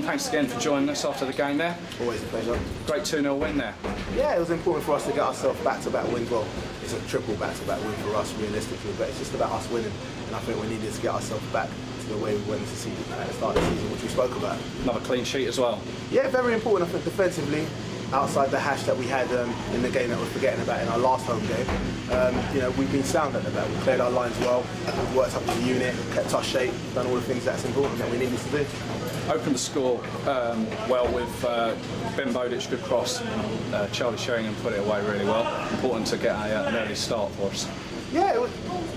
thanks again for joining us after the game there. Always a pleasure. Great 2-0 win there. Yeah, it was important for us to get ourselves back-to-back wins. Well, it's a triple back-to-back win for us realistically, but it's just about us winning. And I think we needed to get ourselves back to the way we went into the season at the start of the season, which we spoke about. Another clean sheet as well. Yeah, very important. I think defensively, outside the hash that we had in the game that we're forgetting about in our last home game, we've been sound at the back. We cleared our lines well, we've worked up the unit, kept our shape, done all the things that's important that we needed to do. Opened the score well with Ben Boateng, good cross. Charlie Sheringham put it away really well. Important to get an early start for us. Yeah,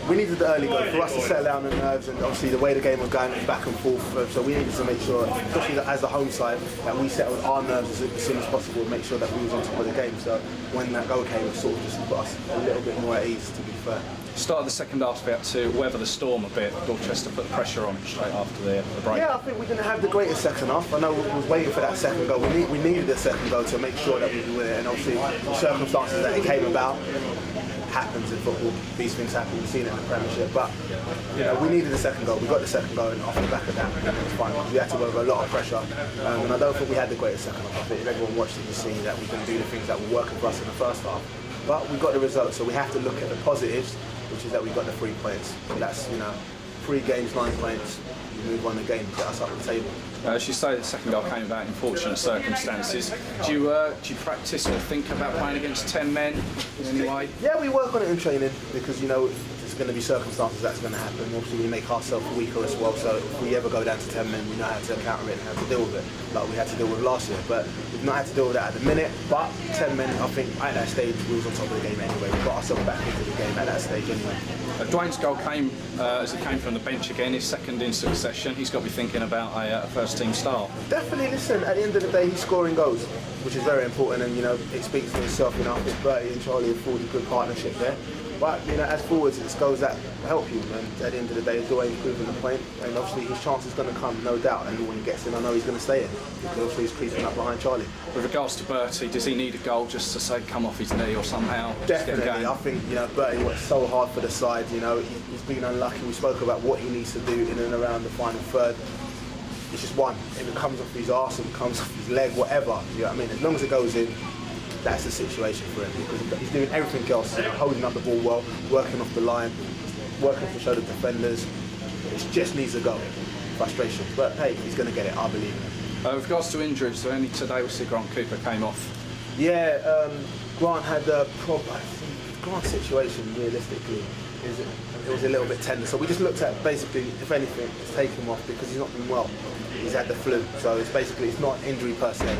we needed the early goal for us to settle down the nerves, and obviously the way the game was going back and forth, so we needed to make sure, especially as the home side, that we settled our nerves as soon as possible and make sure that we was on top of the game. So when that goal came, it sort of just put us a little bit more at ease, to be fair. Started the second half to be able to weather the storm a bit. Dorchester put the pressure on straight after the break. Yeah, I think we didn't have the greatest second half. I know we was waiting for that second goal. We needed a second goal to make sure that we could win it, and obviously the circumstances that it came about happens in football. These things happen. We've seen it in the Premiership, but we needed a second goal. We got the second goal, and off the back of that, it was fine. We had to weather a lot of pressure, and I don't think we had the greatest second half. I think if everyone watched it, you see that we didn't do the things that were working for us in the first half. But we got the result, so we have to look at the positives, which is that we got the 3 points. So that's 3 games, 9 points. We move on the game, get us up the table. As you say, the second goal came about in fortunate circumstances. Do you practice or think about playing against 10 men in any way? Yeah, we work on it in training because there's going to be circumstances that's going to happen. Obviously, we make ourselves weaker as well. So if we ever go down to 10 men, we know how to counter it and how to deal with it, like we had to deal with last year. But we've not had to deal with that at the minute. But 10 men, I think at that stage we was on top of the game anyway. We got ourselves back into the game at that stage anyway. Dwayne's goal came as he came from the bench again, his second in succession. He's got to be thinking about a first-team start. Definitely. Listen, at the end of the day, he's scoring goals, which is very important, and it speaks for itself. I think Bertie and Charlie have forged a good partnership there. But as forwards, it's goals that help you. And at the end of the day, Dwayne's proving the point, and obviously his chance is going to come, no doubt. And when he gets in, I know he's going to stay in because obviously he's creeping up behind Charlie. With regards to Bertie, does he need a goal just to say come off his knee or somehow? Definitely. I think Bertie worked so hard for the side. He's been unlucky. We spoke about what he needs to do in and around the final third. It's just one. If it comes off his arse, if it comes off his leg, whatever. You know what I mean? As long as it goes in, that's the situation for him because he's doing everything else, holding up the ball well, working off the line, working to show the defenders. It just needs a goal. Frustration. But hey, he's going to get it, I believe in him. With regards to injuries, only today we see Grant Cooper came off. Yeah, Grant had a problem. Grant's situation, realistically, it was a little bit tender. So we just looked at basically, if anything, to take him off because he's not been well. He's had the flu, so it's not injury per se.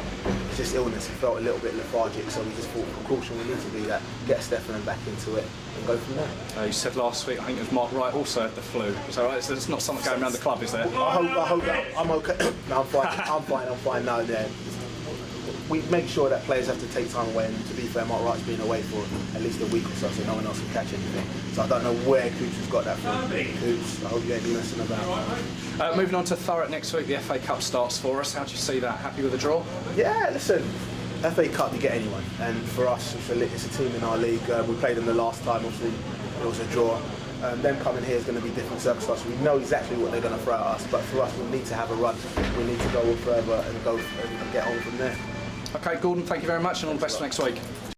It's just illness. He felt a little bit lethargic, so we just thought precaution we need to do that, get Stefan back into it, and go from there. You said last week, I think it was Mark Wright also had the flu. So right, so there's not something going around the club, is there? I hope that I'm okay. No, I'm fine now. Yeah. We make sure that players have to take time away, and to be fair, Mark Wright's been away for at least a week or so no one else can catch anything. So I don't know where Coops has got that from. Coops, I hope you ain't been messing about. Moving on to Thurrock next week, the FA Cup starts for us. How do you see that? Happy with the draw? Yeah, listen, FA Cup, you get anyone. And for us, it's a team in our league. We played them the last time, obviously it was a draw. Them coming here is going to be different circumstances. We know exactly what they're going to throw at us, but for us, we need to have a run. We need to go further and get on from there. Okay, Gordon, thank you very much and all the best for next week.